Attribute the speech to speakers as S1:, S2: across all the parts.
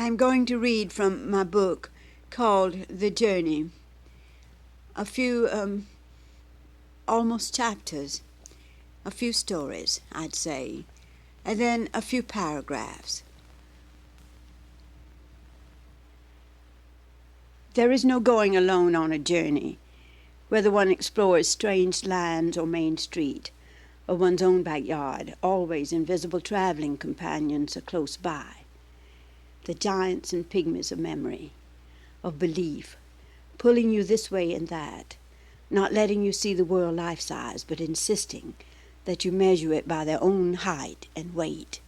S1: I'm going to read from my book called The Journey. A few almost chapters, a few stories, I'd say, and then a few paragraphs. There is no going alone on a journey, whether one explores strange lands or Main Street, or one's own backyard. Always invisible traveling companions are close by. The giants and pygmies of memory, of belief, pulling you this way and that, not letting you see the world life-size, but insisting that you measure it by their own height and weight.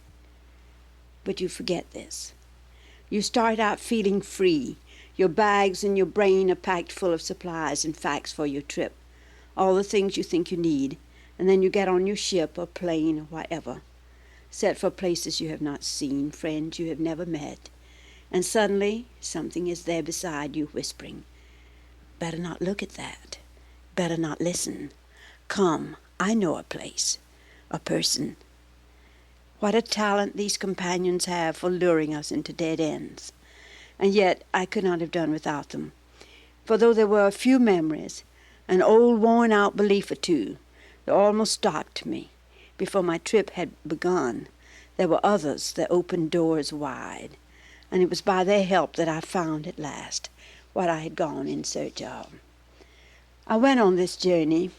S1: But you forget this. You start out feeling free. Your bags and your brain are packed full of supplies and facts for your trip, all the things you think you need, and then you get on your ship or plane or whatever, set for places you have not seen, friends you have never met, and suddenly something is there beside you whispering, "Better not look at that. Better not listen. Come, I know a place, a person." What a talent these companions have for luring us into dead ends. And yet I could not have done without them. For though there were a few memories, an old worn-out belief or two, that almost stopped me before my trip had begun, there were others that opened doors wide, and it was by their help that I found at last what I had gone in search of. I went on this journey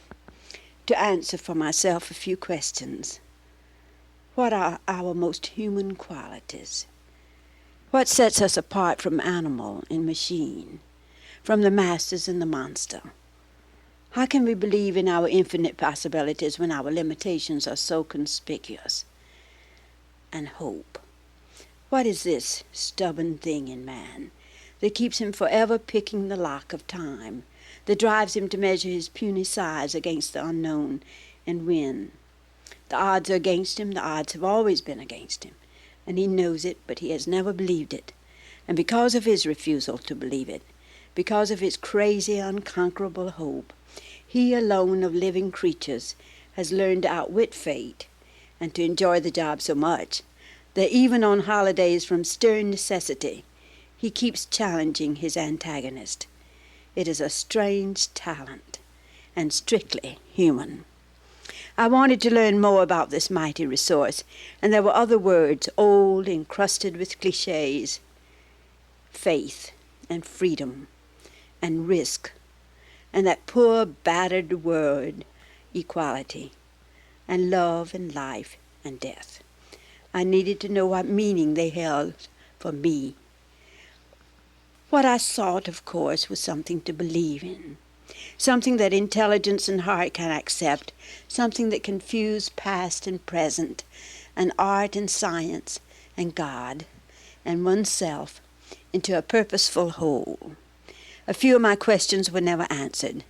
S1: to answer for myself a few questions. What are our most human qualities? What sets us apart from animal and machine, from the masters and the monster? How can we believe in our infinite possibilities when our limitations are so conspicuous? And hope. What is this stubborn thing in man that keeps him forever picking the lock of time, that drives him to measure his puny size against the unknown and win? The odds are against him. The odds have always been against him. And he knows it, but he has never believed it. And because of his refusal to believe it, because of his crazy, unconquerable hope, he alone of living creatures has learned to outwit fate and to enjoy the job so much that even on holidays from stern necessity, he keeps challenging his antagonist. It is a strange talent and strictly human. I wanted to learn more about this mighty resource, and there were other words, old, encrusted with cliches: faith and freedom and risk, and that poor battered word, equality, and love and life and death. I needed to know what meaning they held for me. What I sought, of course, was something to believe in, something that intelligence and heart can accept, something that can fuse past and present, and art and science, and God, and oneself into a purposeful whole. A few of my questions were never answered.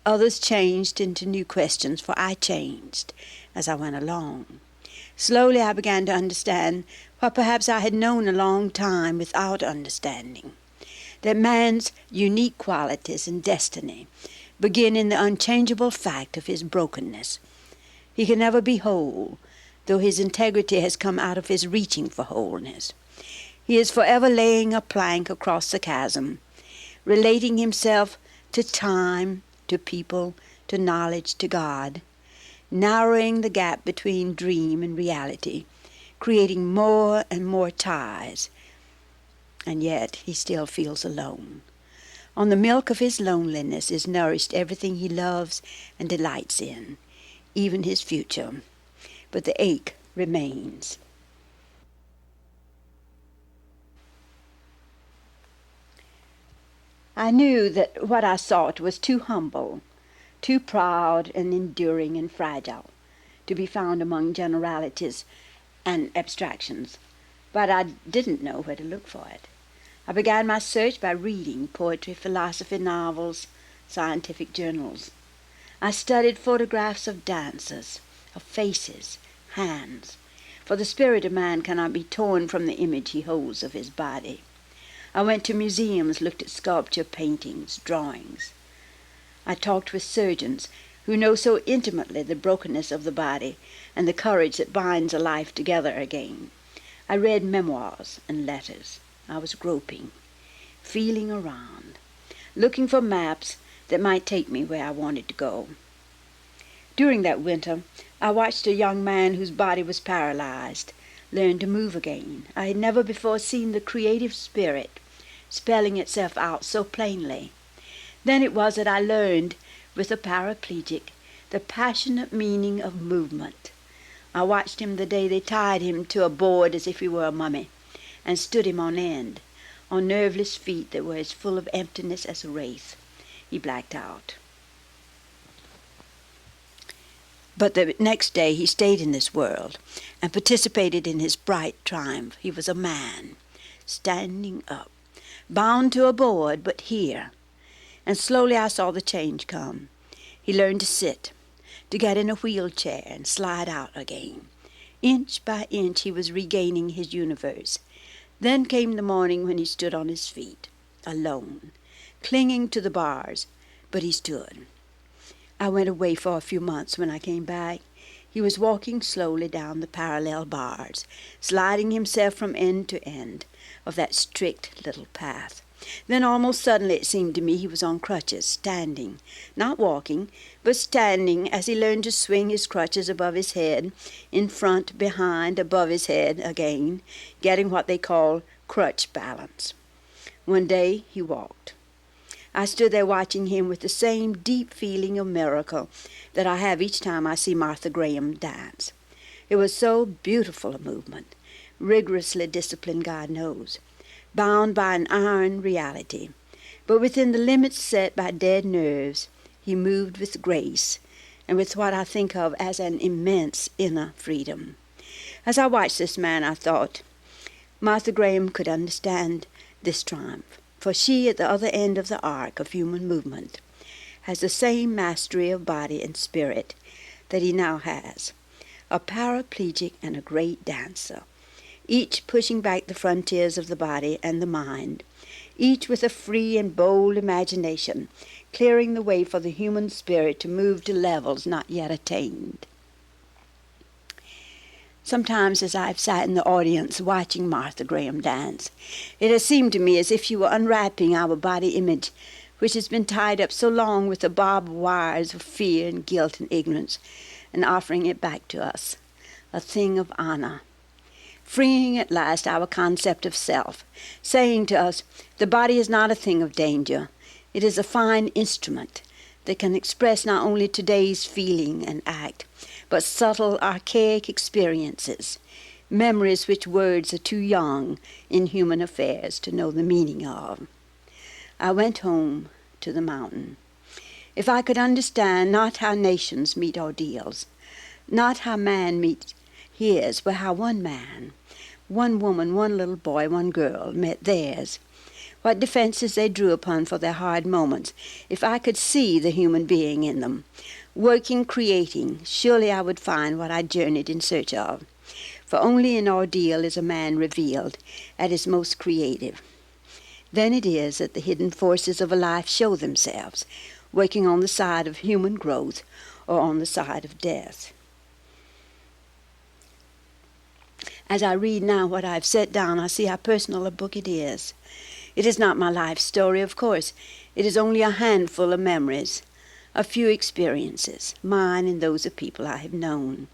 S1: Others changed into new questions, for I changed as I went along. Slowly I began to understand what perhaps I had known a long time without understanding, that man's unique qualities and destiny begin in the unchangeable fact of his brokenness. He can never be whole, though his integrity has come out of his reaching for wholeness. He is forever laying a plank across the chasm, relating himself to time, to people, to knowledge, to God, narrowing the gap between dream and reality, creating more and more ties, and yet he still feels alone. On the milk of his loneliness is nourished everything he loves and delights in, even his future. But the ache remains. I knew that what I sought was too humble, too proud and enduring and fragile to be found among generalities and abstractions, but I didn't know where to look for it. I began my search by reading poetry, philosophy, novels, scientific journals. I studied photographs of dancers, of faces, hands, for the spirit of man cannot be torn from the image he holds of his body. I went to museums, looked at sculpture, paintings, drawings. I talked with surgeons who know so intimately the brokenness of the body and the courage that binds a life together again. I read memoirs and letters. I was groping, feeling around, looking for maps that might take me where I wanted to go. During that winter, I watched a young man whose body was paralyzed learn to move again. I had never before seen the creative spirit spelling itself out so plainly. Then it was that I learned, with a paraplegic, the passionate meaning of movement. I watched him the day they tied him to a board as if he were a mummy, and stood him on end, on nerveless feet that were as full of emptiness as a wraith. He blacked out. But the next day he stayed in this world and participated in his bright triumph. He was a man, standing up, bound to a board, but here. And slowly I saw the change come. He learned to sit, to get in a wheelchair and slide out again. Inch by inch he was regaining his universe. Then came the morning when he stood on his feet, alone, clinging to the bars, but he stood. I went away for a few months. When I came back, he was walking slowly down the parallel bars, sliding himself from end to end of that strict little path. Then almost suddenly it seemed to me he was on crutches, standing, not walking, but standing as he learned to swing his crutches above his head, in front, behind, above his head again, getting what they call crutch balance. One day he walked. I stood there watching him with the same deep feeling of miracle that I have each time I see Martha Graham dance. It was so beautiful a movement, rigorously disciplined, God knows, bound by an iron reality. But within the limits set by dead nerves, he moved with grace and with what I think of as an immense inner freedom. As I watched this man, I thought, Martha Graham could understand this triumph, for she, at the other end of the arc of human movement, has the same mastery of body and spirit that he now has, a paraplegic and a great dancer, each pushing back the frontiers of the body and the mind, each with a free and bold imagination, clearing the way for the human spirit to move to levels not yet attained. Sometimes as I've sat in the audience watching Martha Graham dance, it has seemed to me as if she were unwrapping our body image, which has been tied up so long with the barbed wires of fear and guilt and ignorance, and offering it back to us, a thing of honor, freeing at last our concept of self, saying to us, the body is not a thing of danger. It is a fine instrument that can express not only today's feeling and act, but subtle, archaic experiences, memories which words are too young in human affairs to know the meaning of. I went home to the mountain. If I could understand not how nations meet ordeals, not how man meets his, but how one man, one woman, one little boy, one girl met theirs, what defenses they drew upon for their hard moments, if I could see the human being in them, working, creating, surely I would find what I journeyed in search of. For only in ordeal is a man revealed at his most creative. Then it is that the hidden forces of a life show themselves, working on the side of human growth or on the side of death. As I read now what I've set down, I see how personal a book it is. It is not my life story, of course. It is only a handful of memories, a few experiences, mine and those of people I have known.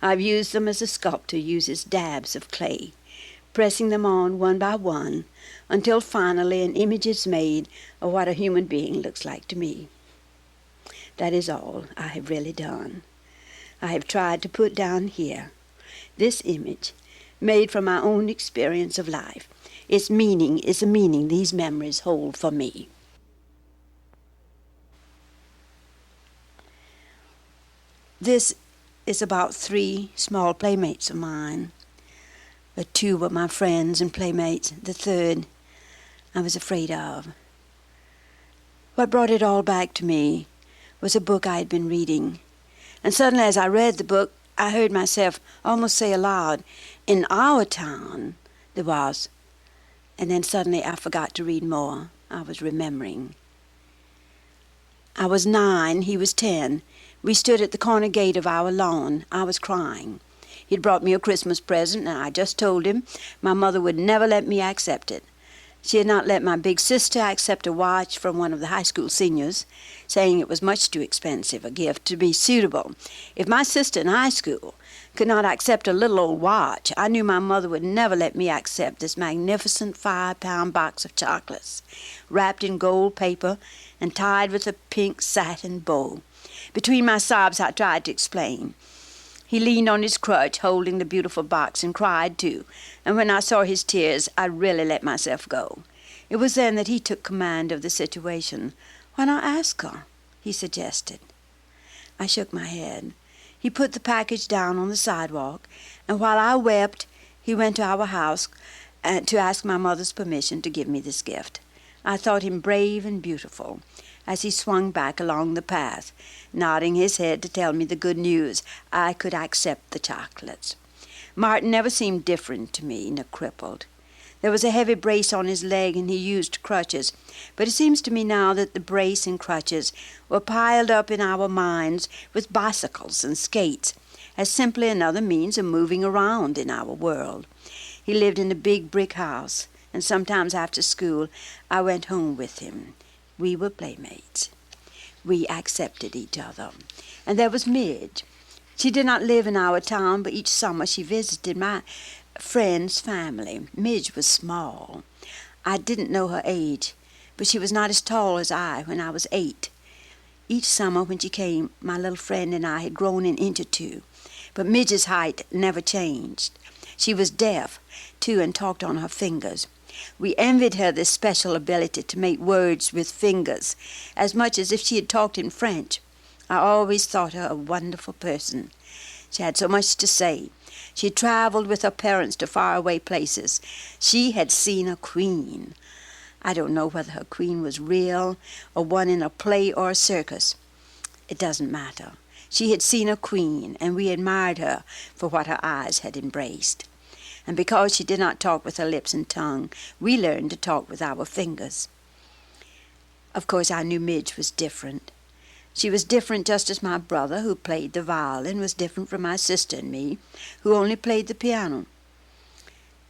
S1: I've used them as a sculptor uses dabs of clay, pressing them on one by one until finally an image is made of what a human being looks like to me. That is all I have really done. I have tried to put down here this image made from my own experience of life. Its meaning is the meaning these memories hold for me. This is about 3 small playmates of mine. The 2 were my friends and playmates. The 3rd I was afraid of. What brought it all back to me was a book I had been reading. And suddenly as I read the book, I heard myself almost say aloud, in our town there was. And then suddenly I forgot to read more. I was remembering. I was 9, he was 10. We stood at the corner gate of our lawn. I was crying. He'd brought me a Christmas present, and I just told him my mother would never let me accept it. She had not let my big sister accept a watch from one of the high school seniors, saying it was much too expensive a gift to be suitable. If my sister in high school could not accept a little old watch, I knew my mother would never let me accept this magnificent 5-pound box of chocolates, wrapped in gold paper and tied with a pink satin bow. Between my sobs, I tried to explain. He leaned on his crutch, holding the beautiful box, and cried too, and when I saw his tears, I really let myself go. It was then that he took command of the situation. "Why not ask her?" he suggested. I shook my head. He put the package down on the sidewalk, and while I wept, he went to our house to ask my mother's permission to give me this gift. I thought him brave and beautiful as he swung back along the path, nodding his head to tell me the good news. I could accept the chocolates. Martin never seemed different to me, nor crippled. There was a heavy brace on his leg, and he used crutches, but it seems to me now that the brace and crutches were piled up in our minds with bicycles and skates, as simply another means of moving around in our world. He lived in a big brick house, and sometimes after school I went home with him. We were playmates. We accepted each other. And there was Midge. She did not live in our town, but each summer she visited my friend's family. Midge was small. I didn't know her age, but she was not as tall as I when I was 8. Each summer when she came, my little friend and I had grown an inch or two, but Midge's height never changed. She was deaf, too, and talked on her fingers. We envied her this special ability to make words with fingers, as much as if she had talked in French. I always thought her a wonderful person. She had so much to say. She traveled with her parents to faraway places. She had seen a queen. I don't know whether her queen was real, or one in a play or a circus. It doesn't matter. She had seen a queen, and we admired her for what her eyes had embraced. And because she did not talk with her lips and tongue, we learned to talk with our fingers. Of course, I knew Midge was different. She was different just as my brother, who played the violin, was different from my sister and me, who only played the piano.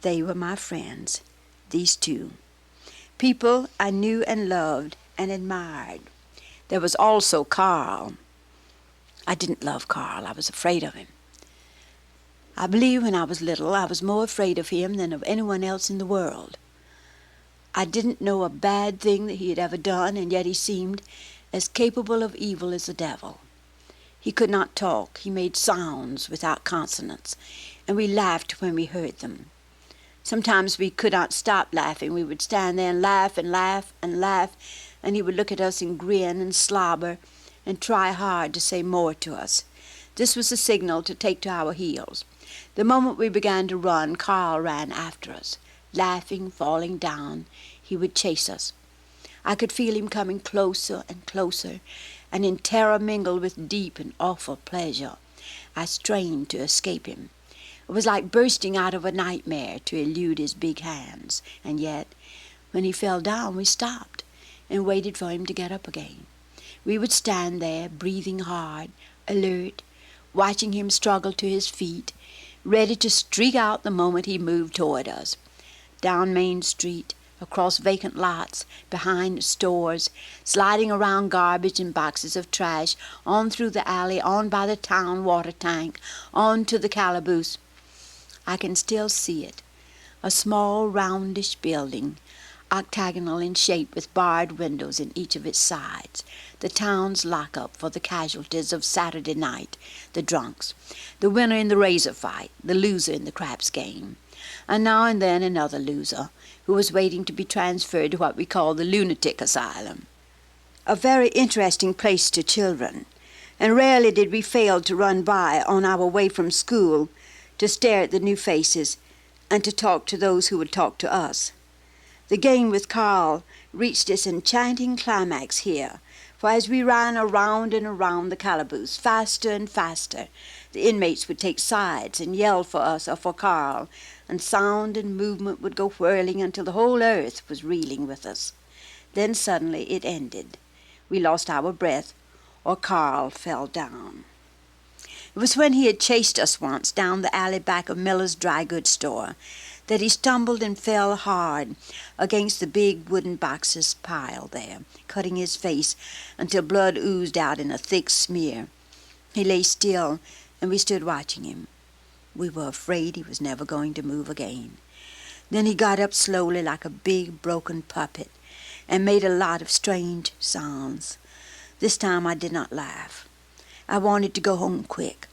S1: They were my friends, these two. People I knew and loved and admired. There was also Carl. I didn't love Carl. I was afraid of him. I believe when I was little, I was more afraid of him than of anyone else in the world. I didn't know a bad thing that he had ever done, and yet he seemed as capable of evil as the devil. He could not talk. He made sounds without consonants, and we laughed when we heard them. Sometimes we could not stop laughing. We would stand there and laugh and laugh and laugh, and he would look at us and grin and slobber and try hard to say more to us. This was a signal to take to our heels. The moment we began to run, Carl ran after us. Laughing, falling down, he would chase us. I could feel him coming closer and closer, and in terror mingled with deep and awful pleasure, I strained to escape him. It was like bursting out of a nightmare to elude his big hands, and yet, when he fell down, we stopped and waited for him to get up again. We would stand there, breathing hard, alert, watching him struggle to his feet, ready to streak out the moment he moved toward us. Down Main Street, across vacant lots, behind stores, sliding around garbage and boxes of trash, on through the alley, on by the town water tank, on to the calaboose. I can still see it, a small roundish building, octagonal in shape with barred windows in each of its sides, the town's lock-up for the casualties of Saturday night, the drunks, the winner in the razor fight, the loser in the craps game, and now and then another loser who was waiting to be transferred to what we call the lunatic asylum. A very interesting place to children, and rarely did we fail to run by on our way from school to stare at the new faces and to talk to those who would talk to us. The game with Carl reached its enchanting climax here, for as we ran around and around the calaboose, faster and faster, the inmates would take sides and yell for us or for Carl, and sound and movement would go whirling until the whole earth was reeling with us. Then suddenly it ended. We lost our breath, or Carl fell down. It was when he had chased us once down the alley back of Miller's dry goods store that he stumbled and fell hard against the big wooden boxes piled there, cutting his face until blood oozed out in a thick smear. He lay still, and we stood watching him. We were afraid he was never going to move again. Then he got up slowly like a big broken puppet and made a lot of strange sounds. This time I did not laugh. I wanted to go home quick,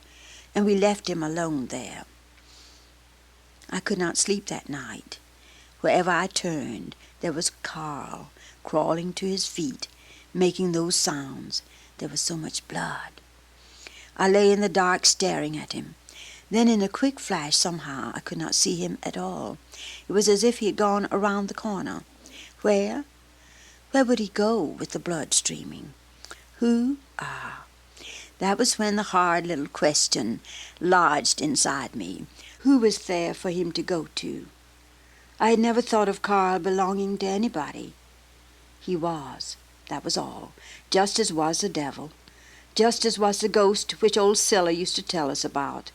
S1: and we left him alone there. I could not sleep that night. Wherever I turned, there was Carl crawling to his feet, making those sounds. There was so much blood. I lay in the dark staring at him. Then in a quick flash, somehow, I could not see him at all. It was as if he had gone around the corner. Where? Where would he go with the blood streaming? Who? Ah, that was when the hard little question lodged inside me. Who was there for him to go to? I had never thought of Carl belonging to anybody. He was, that was all, just as was the devil, just as was the ghost which old Scylla used to tell us about,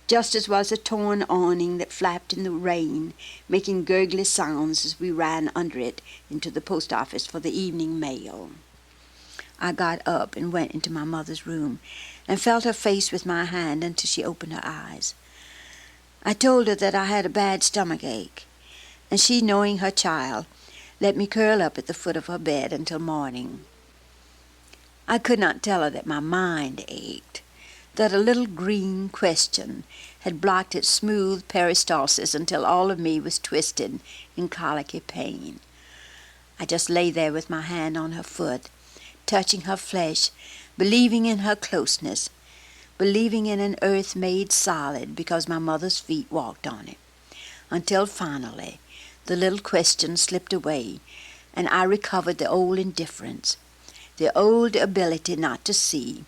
S1: just as was the torn awning that flapped in the rain, making gurgly sounds as we ran under it into the post office for the evening mail. I got up and went into my mother's room and felt her face with my hand until she opened her eyes. I told her that I had a bad stomach ache, and she, knowing her child, let me curl up at the foot of her bed until morning. I could not tell her that my mind ached, that a little green question had blocked its smooth peristalsis until all of me was twisted in colicky pain. I just lay there with my hand on her foot, touching her flesh, believing in her closeness, believing in an earth made solid because my mother's feet walked on it, until finally the little question slipped away and I recovered the old indifference, the old ability not to see,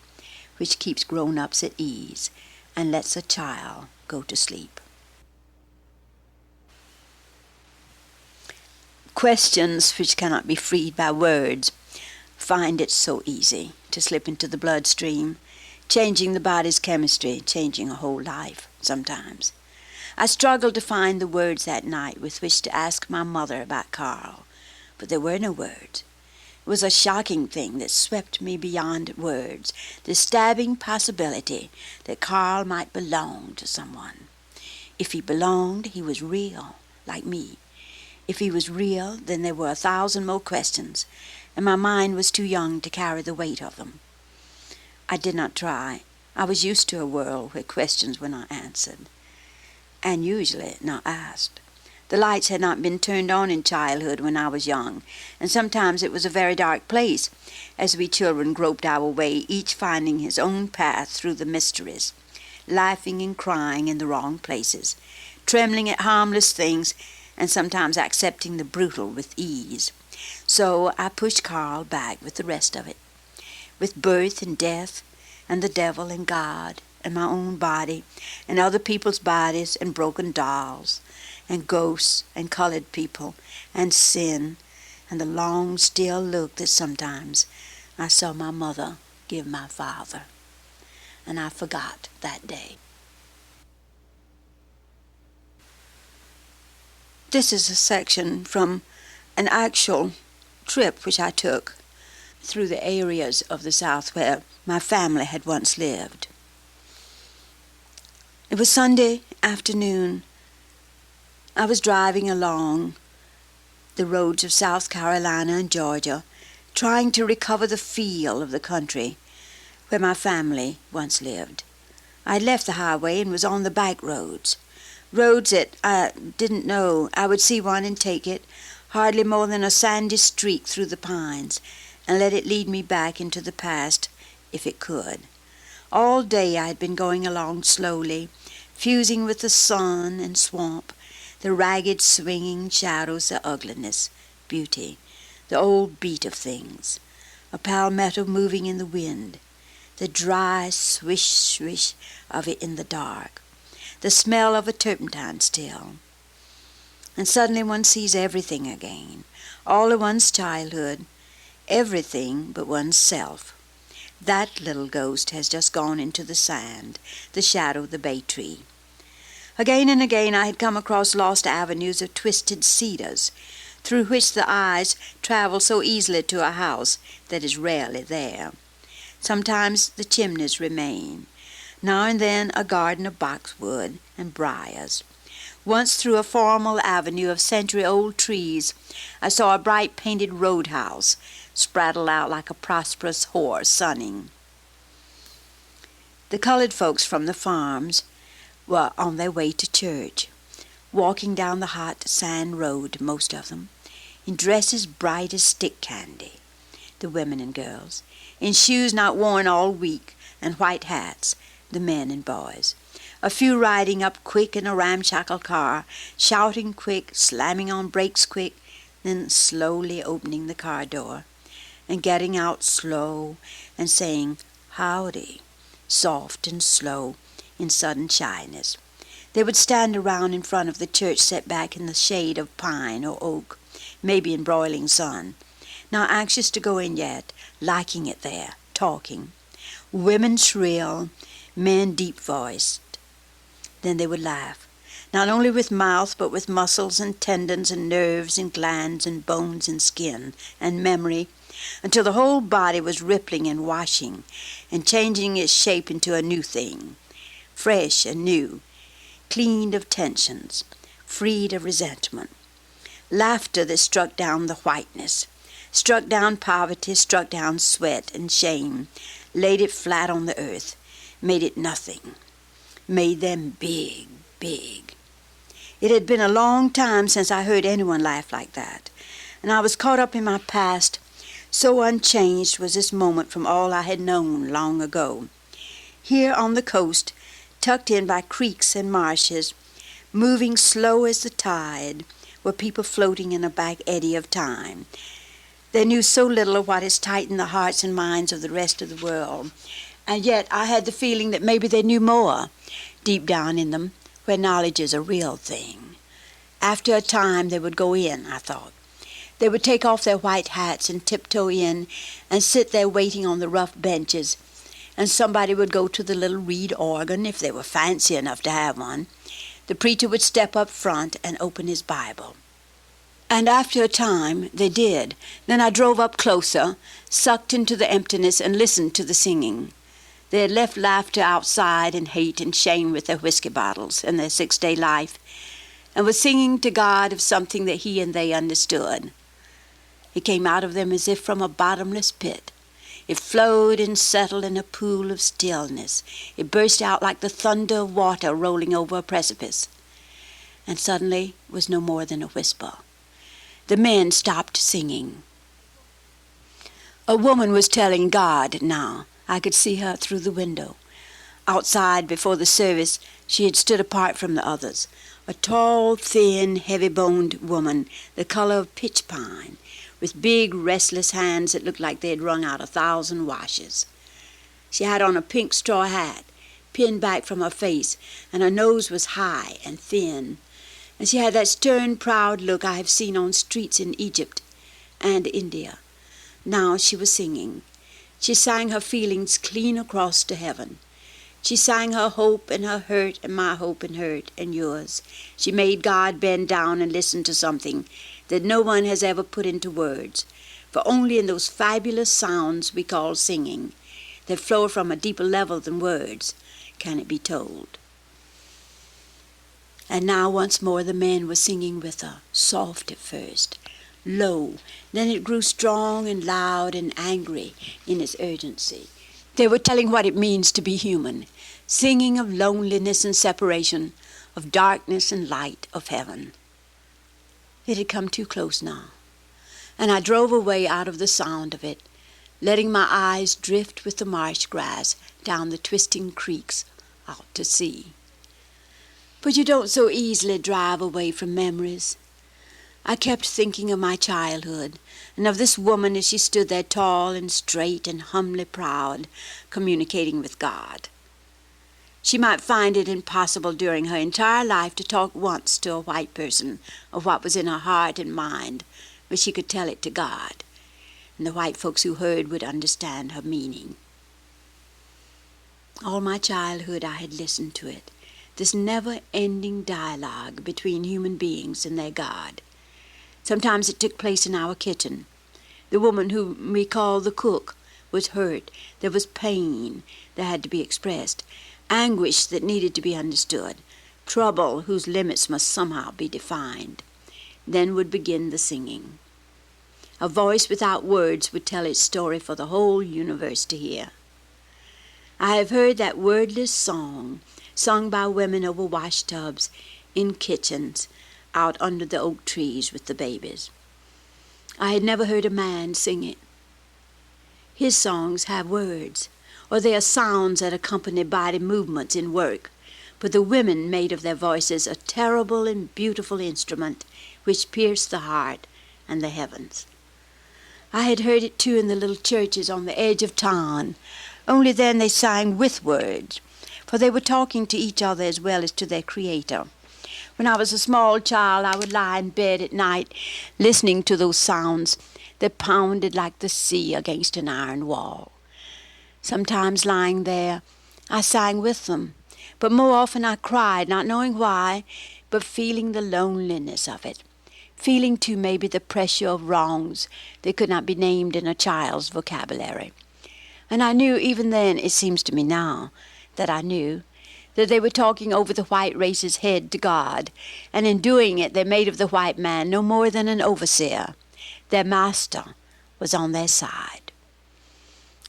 S1: which keeps grown-ups at ease and lets a child go to sleep. Questions which cannot be freed by words find it so easy to slip into the bloodstream, changing the body's chemistry, changing a whole life sometimes. I struggled to find the words that night with which to ask my mother about Carl, but there were no words. It was a shocking thing that swept me beyond words, the stabbing possibility that Carl might belong to someone. If he belonged, he was real, like me. If he was real, then there were 1,000 more questions, and my mind was too young to carry the weight of them. I did not try. I was used to a world where questions were not answered, and usually not asked. The lights had not been turned on in childhood when I was young, and sometimes it was a very dark place, as we children groped our way, each finding his own path through the mysteries, laughing and crying in the wrong places, trembling at harmless things, and sometimes accepting the brutal with ease. So I pushed Carl back with the rest of it, with birth and death, and the devil and God, and my own body, and other people's bodies, and broken dolls, and ghosts, and colored people, and sin, and the long, still look that sometimes I saw my mother give my father. And I forgot that day. This is a section from an actual trip which I took through the areas of the South where my family had once lived. It was Sunday afternoon. I was driving along the roads of South Carolina and Georgia, trying to recover the feel of the country where my family once lived. I had left the highway and was on the back roads that I didn't know. I would see one and take it, hardly more than a sandy streak through the pines, and let it lead me back into the past if it could. All day I had been going along slowly, fusing with the sun and swamp, the ragged swinging shadows, the ugliness, beauty, the old beat of things, a palmetto moving in the wind, the dry swish-swish of it in the dark, the smell of a turpentine still. And suddenly one sees everything again, all of one's childhood, everything but one's self. That little ghost has just gone into the sand, the shadow of the bay tree. Again and again I had come across lost avenues of twisted cedars, through which the eyes travel so easily to a house that is rarely there. Sometimes the chimneys remain, now and then a garden of boxwood and briars. Once through a formal avenue of century-old trees I saw a bright painted roadhouse spraddle out like a prosperous whore sunning. The colored folks from the farms were on their way to church, walking down the hot sand road, most of them, in dresses bright as stick candy, the women and girls, in shoes not worn all week, and white hats, the men and boys. A few riding up quick in a ramshackle car, shouting quick, slamming on brakes quick, then slowly opening the car door, and getting out slow, and saying, "Howdy," soft and slow, in sudden shyness. They would stand around in front of the church set back in the shade of pine or oak, maybe in broiling sun, not anxious to go in yet, liking it there, talking. Women shrill, men deep-voiced. Then they would laugh, not only with mouth, but with muscles and tendons and nerves and glands and bones and skin and memory, until the whole body was rippling and washing and changing its shape into a new thing, fresh and new, cleaned of tensions, freed of resentment. Laughter that struck down the whiteness, struck down poverty, struck down sweat and shame, laid it flat on the earth, made it nothing, made them big, big. It had been a long time since I heard anyone laugh like that, and I was caught up in my past. So unchanged was this moment from all I had known long ago. Here on the coast, tucked in by creeks and marshes, moving slow as the tide, were people floating in a back eddy of time. They knew so little of what has tightened the hearts and minds of the rest of the world, and yet I had the feeling that maybe they knew more, deep down in them, where knowledge is a real thing. After a time they would go in, I thought. They would take off their white hats and tiptoe in and sit there waiting on the rough benches, and somebody would go to the little reed organ, if they were fancy enough to have one. The preacher would step up front and open his Bible. And after a time they did. Then I drove up closer, sucked into the emptiness, and listened to the singing. They had left laughter outside and hate and shame with their whiskey bottles and their 6-day life, and were singing to God of something that he and they understood. It came out of them as if from a bottomless pit. It flowed and settled in a pool of stillness. It burst out like the thunder of water rolling over a precipice, and suddenly was no more than a whisper. The men stopped singing. A woman was telling God now. I could see her through the window. Outside before the service, she had stood apart from the others. A tall, thin, heavy-boned woman, the color of pitch pine, with big, restless hands that looked like they had wrung out 1,000 washes. She had on a pink straw hat, pinned back from her face, and her nose was high and thin, and she had that stern, proud look I have seen on streets in Egypt and India. Now she was singing. She sang her feelings clean across to heaven. She sang her hope and her hurt and my hope and hurt and yours. She made God bend down and listen to something that no one has ever put into words, for only in those fabulous sounds we call singing, that flow from a deeper level than words, can it be told. And now once more the men were singing with her, soft at first, low, then it grew strong and loud and angry in its urgency. They were telling what it means to be human, singing of loneliness and separation, of darkness and light, of heaven. It had come too close now, and I drove away out of the sound of it, letting my eyes drift with the marsh grass down the twisting creeks out to sea. But you don't so easily drive away from memories. I kept thinking of my childhood, and of this woman as she stood there tall and straight and humbly proud, communicating with God. She might find it impossible during her entire life to talk once to a white person of what was in her heart and mind, but she could tell it to God, and the white folks who heard would understand her meaning. All my childhood I had listened to it, this never-ending dialogue between human beings and their God. Sometimes it took place in our kitchen. The woman whom we call the cook was hurt. There was pain that had to be expressed, anguish that needed to be understood, trouble whose limits must somehow be defined. Then would begin the singing. A voice without words would tell its story for the whole universe to hear. I have heard that wordless song sung by women over washtubs, in kitchens, out under the oak trees with the babies. I had never heard a man sing it. His songs have words, or they are sounds that accompany body movements in work, but the women made of their voices a terrible and beautiful instrument which pierced the heart and the heavens. I had heard it too in the little churches on the edge of town, only then they sang with words, for they were talking to each other as well as to their Creator. When I was a small child, I would lie in bed at night listening to those sounds that pounded like the sea against an iron wall. Sometimes lying there, I sang with them, but more often I cried, not knowing why, but feeling the loneliness of it, feeling too maybe the pressure of wrongs that could not be named in a child's vocabulary. And I knew even then, it seems to me now, that I knew, that they were talking over the white race's head to God, and in doing it they made of the white man no more than an overseer. Their master was on their side.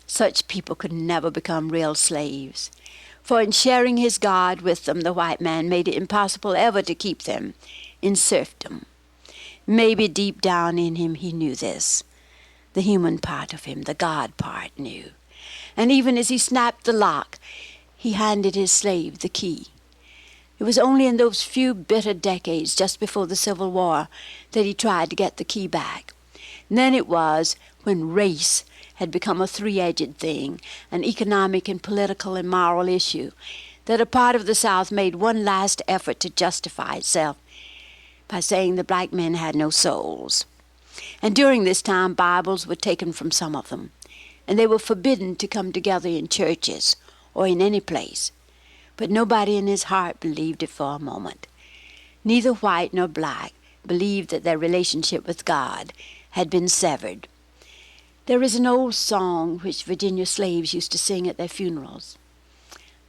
S1: Such people could never become real slaves, for in sharing his God with them, the white man made it impossible ever to keep them in serfdom. Maybe deep down in him he knew this. The human part of him, the God part, knew. And even as he snapped the lock, he handed his slave the key. It was only in those few bitter decades just before the Civil War that he tried to get the key back. And then it was when race had become a three-edged thing, an economic and political and moral issue, that a part of the South made one last effort to justify itself by saying the black men had no souls. And during this time, Bibles were taken from some of them, and they were forbidden to come together in churches or in any place. But nobody in his heart believed it for a moment. Neither white nor black believed that their relationship with God had been severed. There is an old song which Virginia slaves used to sing at their funerals.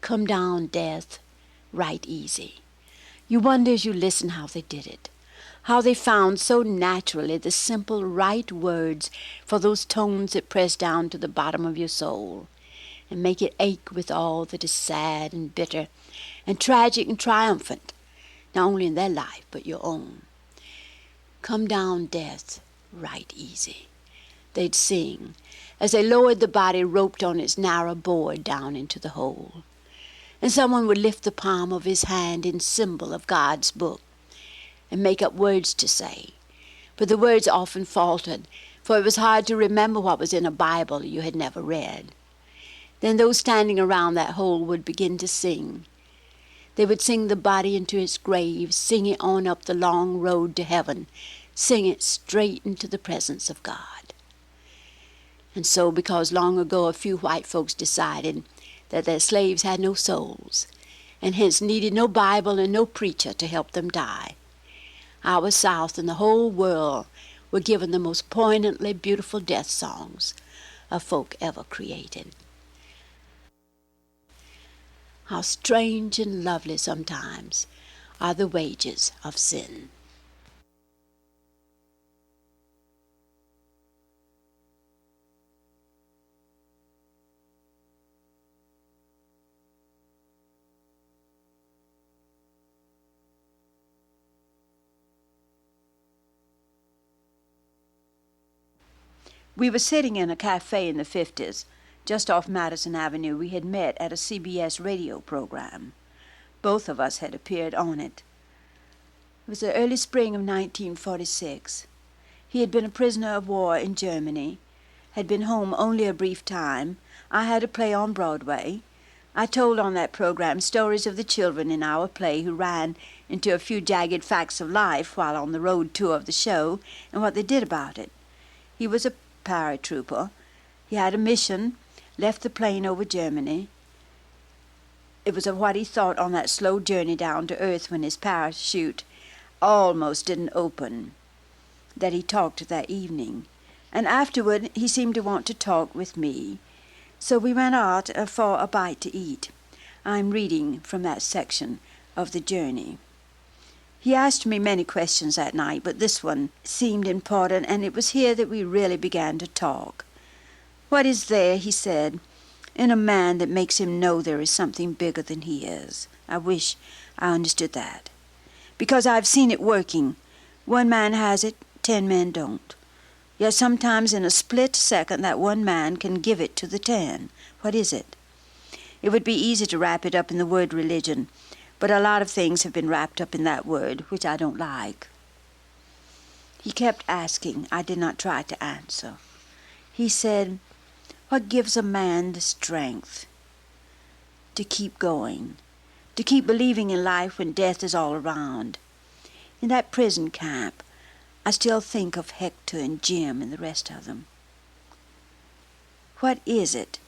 S1: Come down, death, right easy. You wonder as you listen how they did it, how they found so naturally the simple right words for those tones that press down to the bottom of your soul and make it ache with all that is sad and bitter and tragic and triumphant, not only in their life but your own. Come down, death, right easy, they'd sing as they lowered the body roped on its narrow board down into the hole. And someone would lift the palm of his hand in symbol of God's book and make up words to say. But the words often faltered, for it was hard to remember what was in a Bible you had never read. Then those standing around that hole would begin to sing. They would sing the body into its grave, sing it on up the long road to heaven, sing it straight into the presence of God. And so, because long ago a few white folks decided that their slaves had no souls, and hence needed no Bible and no preacher to help them die, our South and the whole world were given the most poignantly beautiful death songs a folk ever created. How strange and lovely sometimes are the wages of sin. We were sitting in a cafe in the 50s. Just off Madison Avenue. We had met at a CBS radio program. Both of us had appeared on it. It was the early spring of 1946. He had been a prisoner of war in Germany, had been home only a brief time. I had a play on Broadway. I told on that program stories of the children in our play who ran into a few jagged facts of life while on the road tour of the show and what they did about it. He was a paratrooper. He had a mission, left the plane over Germany. It was of what he thought on that slow journey down to earth when his parachute almost didn't open, that he talked that evening. And afterward he seemed to want to talk with me. So we went out for a bite to eat. I'm reading from that section of the journey. He asked me many questions that night, but this one seemed important, and it was here that we really began to talk. "What is there," he said, "in a man that makes him know there is something bigger than he is?" I wish I understood that. Because I've seen it working. One man has it, 10 men don't. Yet sometimes in a split second that one man can give it to the 10. What is it? It would be easy to wrap it up in the word religion, but a lot of things have been wrapped up in that word, which I don't like. He kept asking. I did not try to answer. He said, "What gives a man the strength to keep going, to keep believing in life when death is all around?" In that prison camp, I still think of Hector and Jim and the rest of them. What is it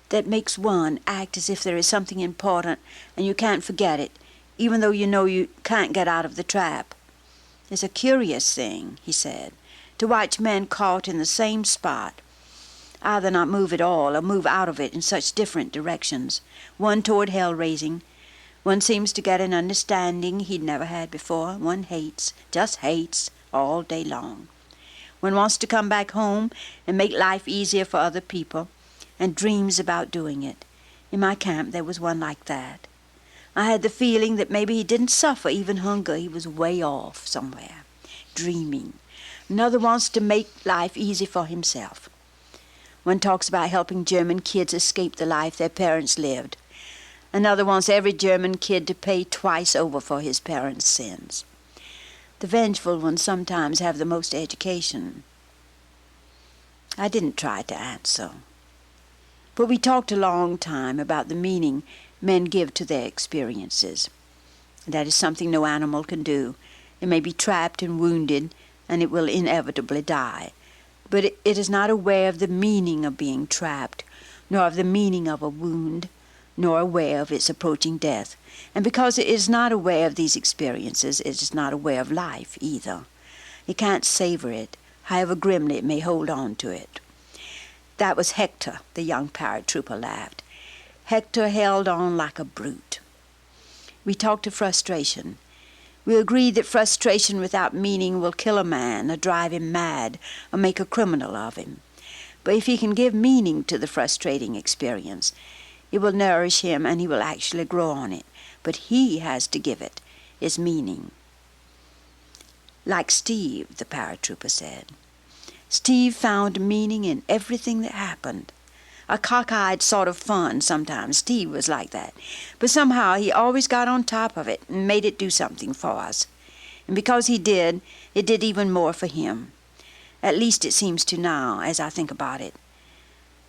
S1: that makes one act as if there is something important and you can't forget it, even though you know you can't get out of the trap? It's a curious thing, he said, to watch men caught in the same spot, either not move at all or move out of it in such different directions, one toward hell-raising. One seems to get an understanding he'd never had before. One hates, just hates, all day long. One wants to come back home and make life easier for other people, and dreams about doing it. In my camp there was one like that. I had the feeling that maybe he didn't suffer even hunger. He was way off somewhere, dreaming. Another wants to make life easy for himself. One talks about helping German kids escape the life their parents lived. Another wants every German kid to pay twice over for his parents' sins. The vengeful ones sometimes have the most education. I didn't try to answer. But we talked a long time about the meaning men give to their experiences. That is something no animal can do. It may be trapped and wounded, and it will inevitably die. But it is not aware of the meaning of being trapped, nor of the meaning of a wound, nor aware of its approaching death. And because it is not aware of these experiences, it is not aware of life either. It can't savor it, however grimly it may hold on to it. That was Hector, the young paratrooper laughed. Hector held on like a brute. We talked of frustration. We agreed that frustration without meaning will kill a man, or drive him mad, or make a criminal of him. But if he can give meaning to the frustrating experience, it will nourish him and he will actually grow on it. But he has to give it its meaning. Like Steve, the paratrooper said. Steve found meaning in everything that happened. A cockeyed sort of fun sometimes. Steve was like that. But somehow he always got on top of it and made it do something for us. And because he did, it did even more for him. At least it seems to now, as I think about it.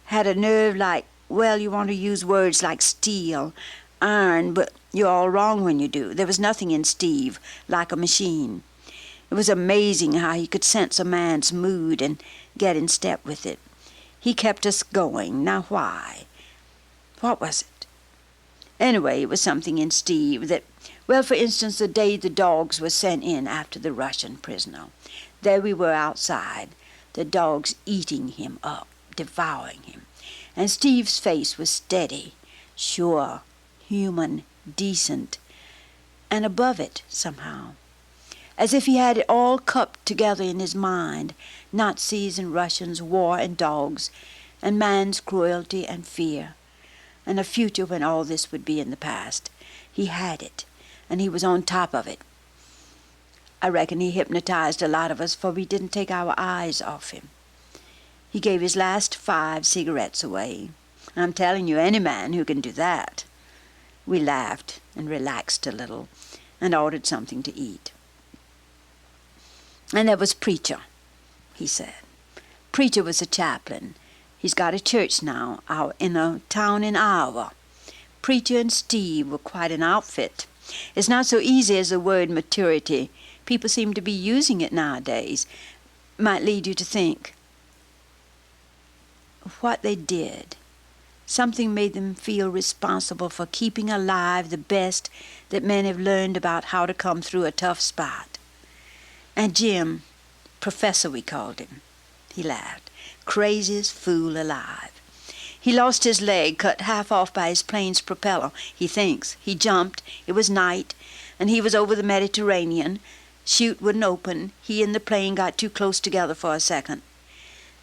S1: Had a nerve like, well, you want to use words like steel, iron, but you're all wrong when you do. There was nothing in Steve like a machine. It was amazing how he could sense a man's mood and get in step with it. He kept us going. Now why? What was it? Anyway, it was something in Steve that, well, for instance, the day the dogs were sent in after the Russian prisoner. There we were outside, the dogs eating him up, devouring him. And Steve's face was steady, sure, human, decent, and above it somehow. As if he had it all cupped together in his mind, Nazis and Russians, war and dogs, and man's cruelty and fear, and a future when all this would be in the past. He had it, and he was on top of it. I reckon he hypnotized a lot of us, for we didn't take our eyes off him. He gave his last 5 cigarettes away. I'm telling you, any man who can do that. We laughed and relaxed a little and ordered something to eat. And there was Preacher, he said. Preacher was a chaplain. He's got a church now out in a town in Iowa. Preacher and Steve were quite an outfit. It's not so easy as the word maturity. People seem to be using it nowadays. Might lead you to think. What they did Something made them feel responsible for keeping alive the best that men have learned about how to come through a tough spot. And Jim, Professor we called him, he laughed, craziest fool alive. He lost his leg, cut half off by his plane's propeller, he thinks. He jumped, it was night, and he was over the Mediterranean. Chute wouldn't open. He and the plane got too close together for a second.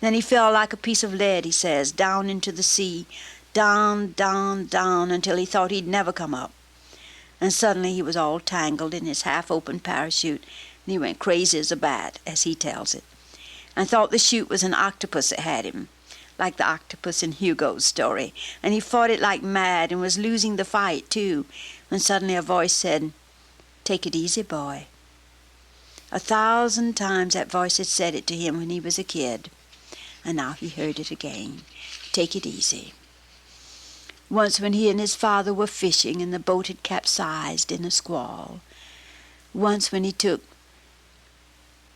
S1: Then he fell like a piece of lead, he says, down into the sea, down, down, down, until he thought he'd never come up. And suddenly he was all tangled in his half-open parachute, and he went crazy as a bat, as he tells it, and thought the chute was an octopus that had him, like the octopus in Hugo's story, and he fought it like mad and was losing the fight, too, when suddenly a voice said, "Take it easy, boy." 1,000 times that voice had said it to him when he was a kid, and now he heard it again. Take it easy. Once when he and his father were fishing and the boat had capsized in a squall. Once when he took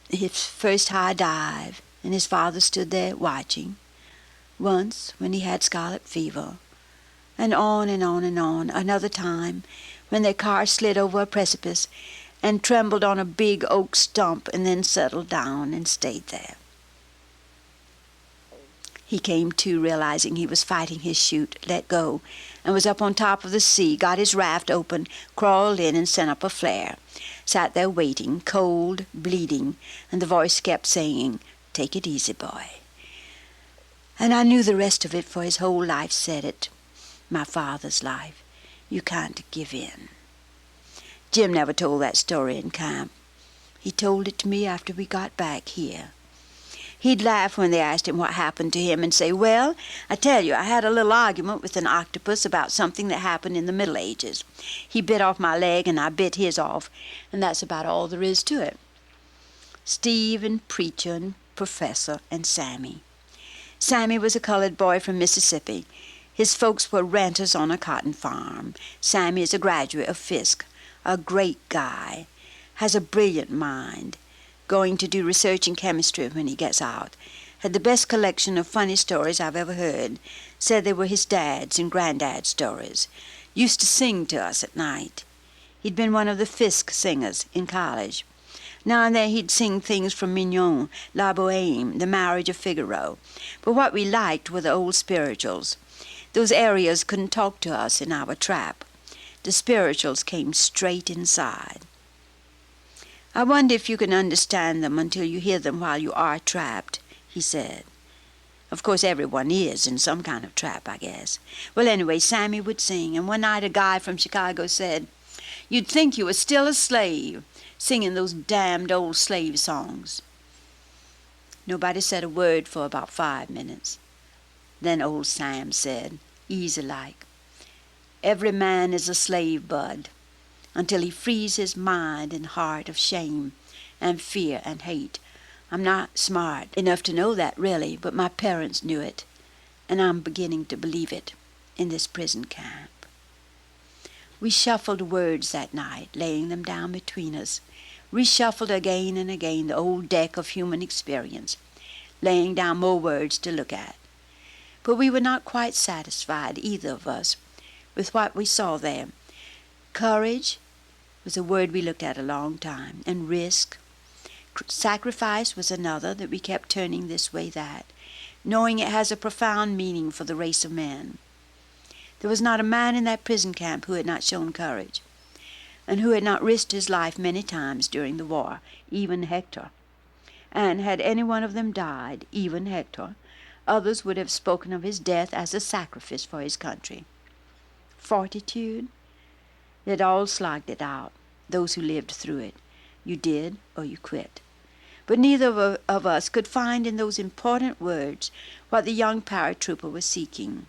S1: his first high dive and his father stood there watching. Once when he had scarlet fever. And on and on and on. Another time when their car slid over a precipice and trembled on a big oak stump and then settled down and stayed there. He came to, realizing he was fighting his chute, let go, and was up on top of the sea, got his raft open, crawled in and sent up a flare. Sat there waiting, cold, bleeding, and the voice kept saying, "Take it easy, boy." And I knew the rest of it, for his whole life said it. My father's life. You can't give in. Jim never told that story in camp. He told it to me after we got back here. He'd laugh when they asked him what happened to him and say, "Well, I tell you, I had a little argument with an octopus about something that happened in the Middle Ages. He bit off my leg and I bit his off, and that's about all there is to it." Steve and Preacher and Professor and Sammy. Sammy was a colored boy from Mississippi. His folks were renters on a cotton farm. Sammy is a graduate of Fisk, a great guy, has a brilliant mind, going to do research in chemistry when he gets out. Had the best collection of funny stories I've ever heard. Said they were his dad's and granddad's stories. Used to sing to us at night. He'd been one of the Fisk singers in college. Now and then he'd sing things from Mignon, La Bohème, The Marriage of Figaro. But what we liked were the old spirituals. Those areas couldn't talk to us in our trap. The spirituals came straight inside. "I wonder if you can understand them until you hear them while you are trapped," he said. Of course, everyone is in some kind of trap, I guess. Well, anyway, Sammy would sing, and one night a guy from Chicago said, "You'd think you were still a slave, singing those damned old slave songs." Nobody said a word for about 5 minutes. Then old Sam said, easy-like, "Every man is a slave, Bud, until he frees his mind and heart of shame and fear and hate. I'm not smart enough to know that, really, but my parents knew it, and I'm beginning to believe it in this prison camp." We shuffled words that night, laying them down between us, reshuffled again and again the old deck of human experience, laying down more words to look at. But we were not quite satisfied, either of us, with what we saw there. Courage was a word we looked at a long time, and risk. Sacrifice was another that we kept turning this way, that, knowing it has a profound meaning for the race of men. There was not a man in that prison camp who had not shown courage, and who had not risked his life many times during the war, even Hector. And had any one of them died, even Hector, others would have spoken of his death as a sacrifice for his country. Fortitude? They'd all slogged it out, those who lived through it. You did or you quit. But neither of us could find in those important words what the young paratrooper was seeking.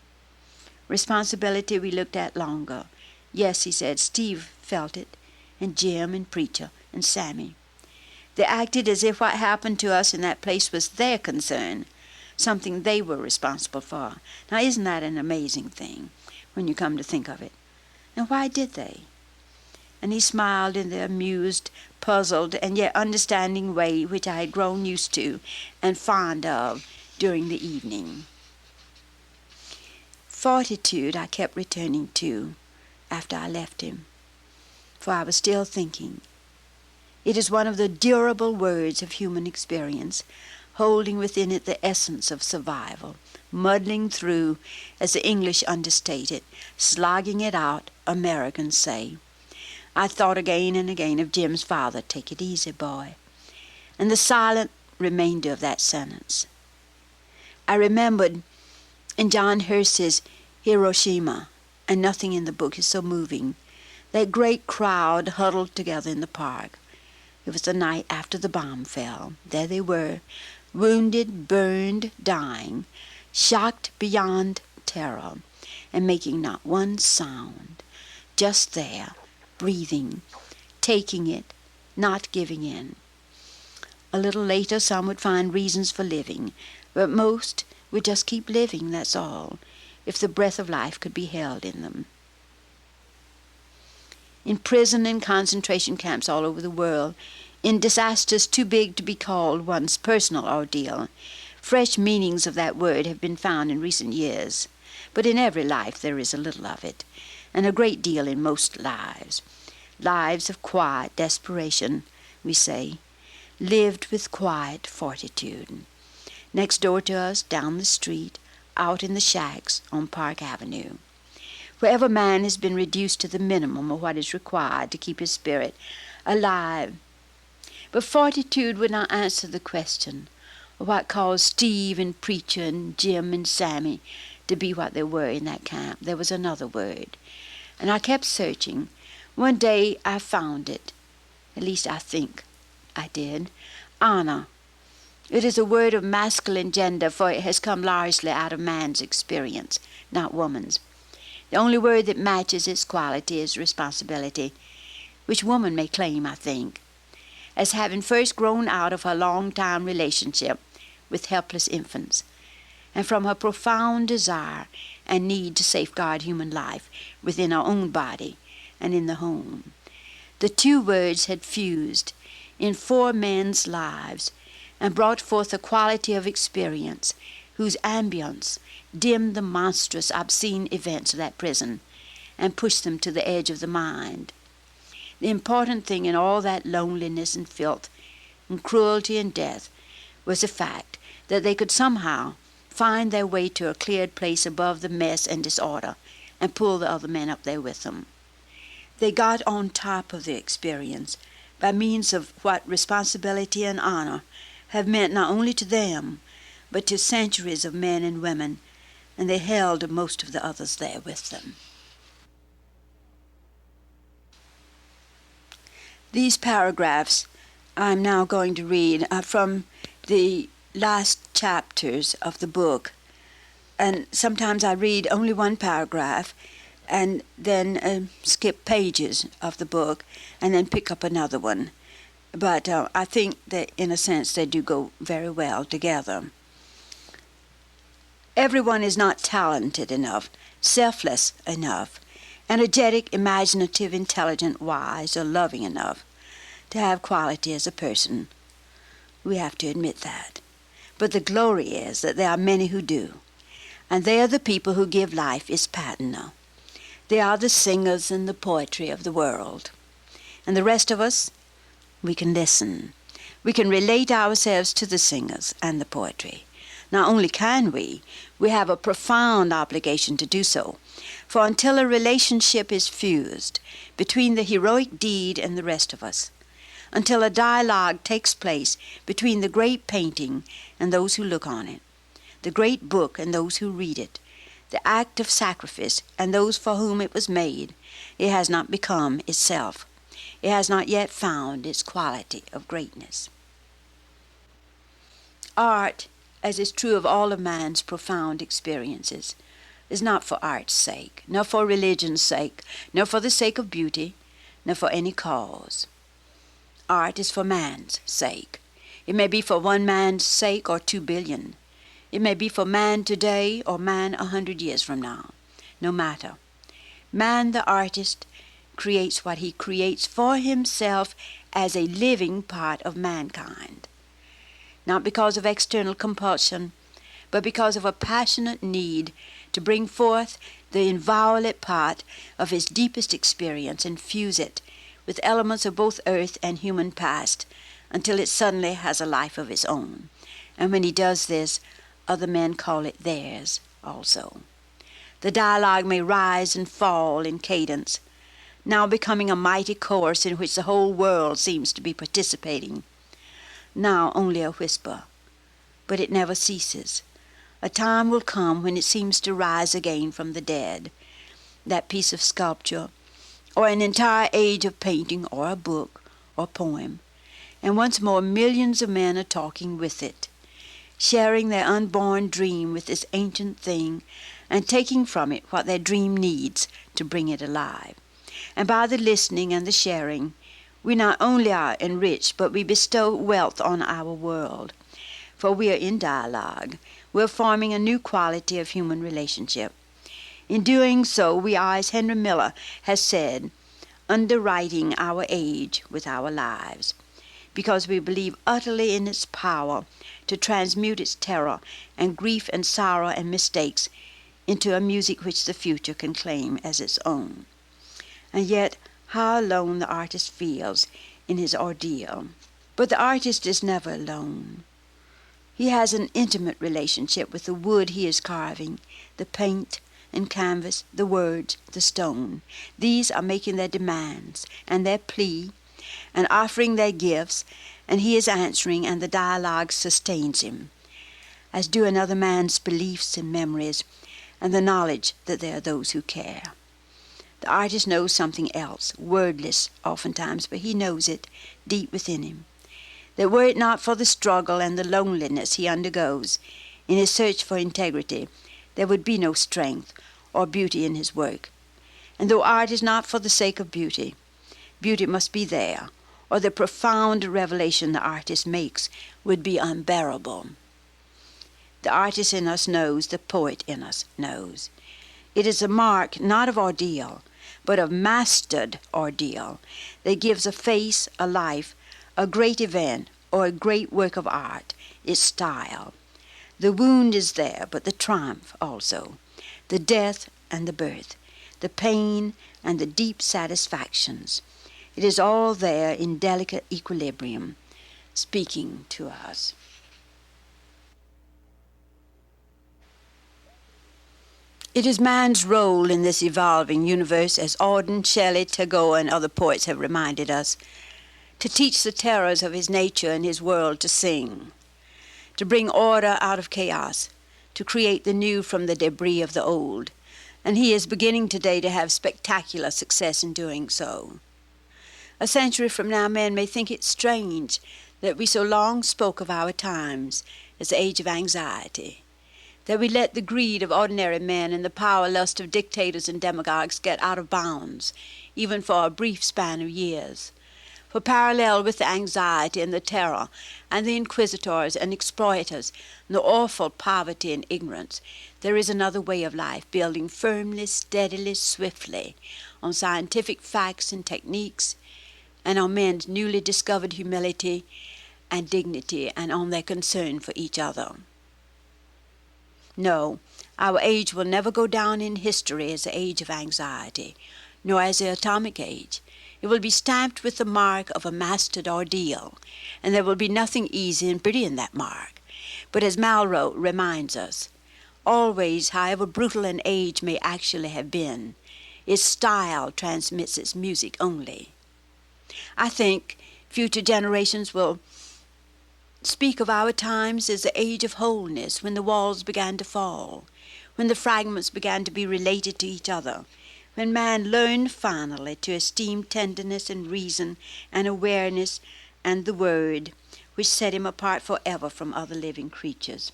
S1: Responsibility we looked at longer. Yes, he said, Steve felt it, and Jim and Preacher and Sammy. They acted as if what happened to us in that place was their concern, something they were responsible for. Now, isn't that an amazing thing, when you come to think of it? And why did they? And he smiled in the amused, puzzled, and yet understanding way which I had grown used to and fond of during the evening. Fortitude I kept returning to after I left him, for I was still thinking. It is one of the durable words of human experience, holding within it the essence of survival, muddling through, as the English understate it, slogging it out, Americans say. I thought again and again of Jim's father, "Take it easy, boy," and the silent remainder of that sentence. I remembered in John Hersey's Hiroshima, and nothing in the book is so moving, that great crowd huddled together in the park. It was the night after the bomb fell. There they were, wounded, burned, dying, shocked beyond terror, and making not one sound, just there, breathing, taking it, not giving in. A little later some would find reasons for living, but most would just keep living, that's all, if the breath of life could be held in them. In prison and concentration camps all over the world, in disasters too big to be called one's personal ordeal, fresh meanings of that word have been found in recent years. But in every life there is a little of it, and a great deal in most lives. Lives of quiet desperation, we say, lived with quiet fortitude. Next door to us, down the street, out in the shacks on Park Avenue. Wherever man has been reduced to the minimum of what is required to keep his spirit alive. But fortitude would not answer the question of what caused Steve and Preacher and Jim and Sammy to be what they were in that camp. There was another word, and I kept searching. One day I found it. At least I think I did. Honor. It is a word of masculine gender, for it has come largely out of man's experience, not woman's. The only word that matches its quality is responsibility, which woman may claim, I think, as having first grown out of her long-time relationship with helpless infants, and from her profound desire and need to safeguard human life within our own body and in the home. The two words had fused in 4 men's lives and brought forth a quality of experience whose ambience dimmed the monstrous, obscene events of that prison and pushed them to the edge of the mind. The important thing in all that loneliness and filth and cruelty and death was the fact that they could somehow find their way to a cleared place above the mess and disorder and pull the other men up there with them. They got on top of the experience by means of what responsibility and honor have meant not only to them, but to centuries of men and women, and they held most of the others there with them. These paragraphs I'm now going to read are from the last chapters of the book, and sometimes I read only one paragraph and then skip pages of the book and then pick up another one. But I think that in a sense they do go very well together. Everyone is not talented enough, selfless enough, energetic, imaginative, intelligent, wise, or loving enough to have quality as a person. We have to admit that. But the glory is that there are many who do, and they are the people who give life its patina. They are the singers and the poetry of the world. And the rest of us, we can listen. We can relate ourselves to the singers and the poetry. Not only can we have a profound obligation to do so. For until a relationship is fused between the heroic deed and the rest of us, until a dialogue takes place between the great painting and those who look on it, the great book and those who read it, the act of sacrifice and those for whom it was made, it has not become itself. It has not yet found its quality of greatness. Art, as is true of all of man's profound experiences, is not for art's sake, nor for religion's sake, nor for the sake of beauty, nor for any cause. Art is for man's sake. It may be for one man's sake or 2 billion. It may be for man today or man 100 years from now. No matter. Man, the artist, creates what he creates for himself as a living part of mankind. Not because of external compulsion, but because of a passionate need to bring forth the inviolate part of his deepest experience and fuse it with elements of both earth and human past until it suddenly has a life of its own. And when he does this, other men call it theirs also. The dialogue may rise and fall in cadence, now becoming a mighty chorus in which the whole world seems to be participating, now only a whisper. But it never ceases. A time will come when it seems to rise again from the dead, that piece of sculpture, or an entire age of painting, or a book, or poem, and once more millions of men are talking with it, sharing their unborn dream with this ancient thing, and taking from it what their dream needs to bring it alive. And by the listening and the sharing, we not only are enriched, but we bestow wealth on our world. For we are in dialogue. We're forming a new quality of human relationship. In doing so, we are, as Henry Miller has said, underwriting our age with our lives, because we believe utterly in its power to transmute its terror and grief and sorrow and mistakes into a music which the future can claim as its own. And yet, how alone the artist feels in his ordeal. But the artist is never alone. He has an intimate relationship with the wood he is carving, the paint and canvas, the words, the stone. These are making their demands and their plea and offering their gifts, and he is answering, and the dialogue sustains him, as do another man's beliefs and memories and the knowledge that there are those who care. The artist knows something else, wordless oftentimes, but he knows it deep within him, that were it not for the struggle and the loneliness he undergoes in his search for integrity, there would be no strength or beauty in his work. And though art is not for the sake of beauty, beauty must be there, or the profound revelation the artist makes would be unbearable. The artist in us knows, the poet in us knows. It is a mark not of ordeal, but of mastered ordeal that gives a face, a life, a great event, or a great work of art, its style. The wound is there, but the triumph also, the death and the birth, the pain and the deep satisfactions. It is all there in delicate equilibrium, speaking to us. It is man's role in this evolving universe, as Auden, Shelley, Tagore, and other poets have reminded us, to teach the terrors of his nature and his world to sing, to bring order out of chaos, to create the new from the debris of the old. And he is beginning today to have spectacular success in doing so. A century from now, men may think it strange that we so long spoke of our times as the age of anxiety, that we let the greed of ordinary men and the power lust of dictators and demagogues get out of bounds, even for a brief span of years. For parallel with the anxiety and the terror and the inquisitors and exploiters and the awful poverty and ignorance, there is another way of life, building firmly, steadily, swiftly on scientific facts and techniques, and on men's newly discovered humility and dignity, and on their concern for each other. No, our age will never go down in history as the age of anxiety, nor as the atomic age. It will be stamped with the mark of a mastered ordeal, and there will be nothing easy and pretty in that mark. But as Malraux reminds us, always, however brutal an age may actually have been, its style transmits its music only. I think future generations will speak of our times as the age of wholeness, when the walls began to fall, when the fragments began to be related to each other, when man learned finally to esteem tenderness and reason and awareness and the word, which set him apart forever from other living creatures,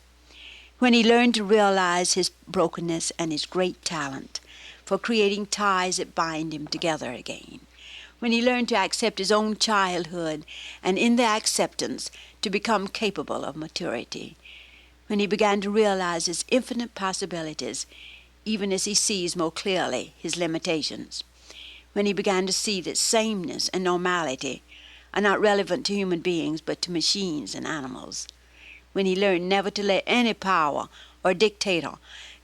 S1: when he learned to realize his brokenness and his great talent for creating ties that bind him together again, when he learned to accept his own childhood and in the acceptance to become capable of maturity, when he began to realize his infinite possibilities even as he sees more clearly his limitations, when he began to see that sameness and normality are not relevant to human beings but to machines and animals, when he learned never to let any power or dictator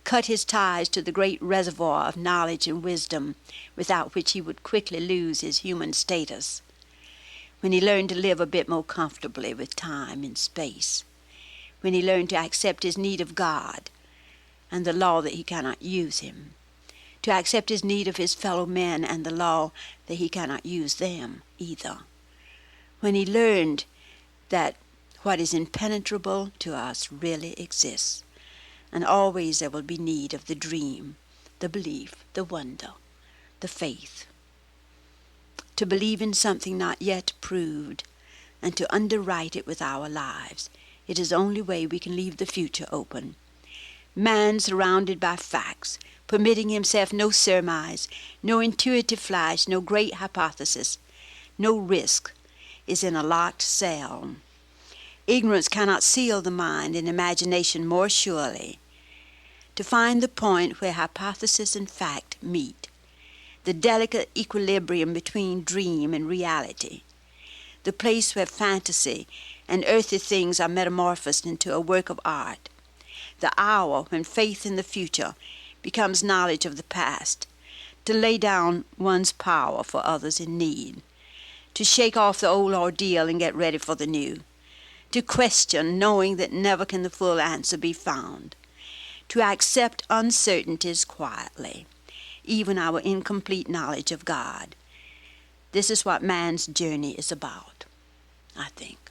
S1: cut his ties to the great reservoir of knowledge and wisdom, without which he would quickly lose his human status. When he learned to live a bit more comfortably with time and space, when he learned to accept his need of God and the law that he cannot use him, to accept his need of his fellow men and the law that he cannot use them either, when he learned that what is impenetrable to us really exists, and always there will be need of the dream, the belief, the wonder, the faith. To believe in something not yet proved, and to underwrite it with our lives, it is the only way we can leave the future open. Man surrounded by facts, permitting himself no surmise, no intuitive flash, no great hypothesis, no risk, is in a locked cell. Ignorance cannot seal the mind and imagination more surely. To find the point where hypothesis and fact meet, the delicate equilibrium between dream and reality, the place where fantasy and earthly things are metamorphosed into a work of art, the hour when faith in the future becomes knowledge of the past, to lay down one's power for others in need, to shake off the old ordeal and get ready for the new, to question knowing that never can the full answer be found, to accept uncertainties quietly, even our incomplete knowledge of God. This is what man's journey is about, I think.